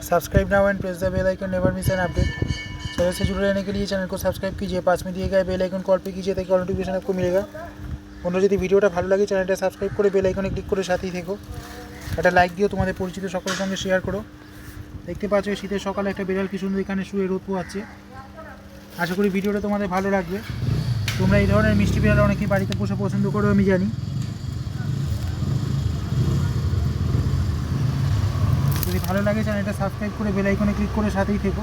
Subscribe now and press the bell icon, never miss an update. Channel से जुड़े रहने के लिए चैनल को सब्सक्राइब कीजिए, पास में दिए गए बेल आइकन कॉल पे कीजिए ताकि नोटिफिकेशन आपको मिलेगा। অন্য যদি ভিডিওটা ভালো লাগে চ্যানেলটা সাবস্ক্রাইব করে বেল আইকনে ক্লিক করে সাথেই থেকো। একটা লাইক দিও, তোমাদের পরিচিত সকলের সঙ্গে শেয়ার করো। দেখতে পাচ্ছ শীতের সকালে একটা বিড়াল কি সুন্দর এখানে শুয়ে রোদ পোয়াচ্ছে। আশা করি ভিডিওটা তোমাদের ভালো লাগবে। তোমরা এই ধরনের মিষ্টি বিড়াল অনেকেই বাড়িতে পোষা পছন্দ করো, আমি জানি। যদি ভালো লাগে চ্যানেলটা সাবস্ক্রাইব করে বেল আইকনে ক্লিক করে সাথেই থেকো।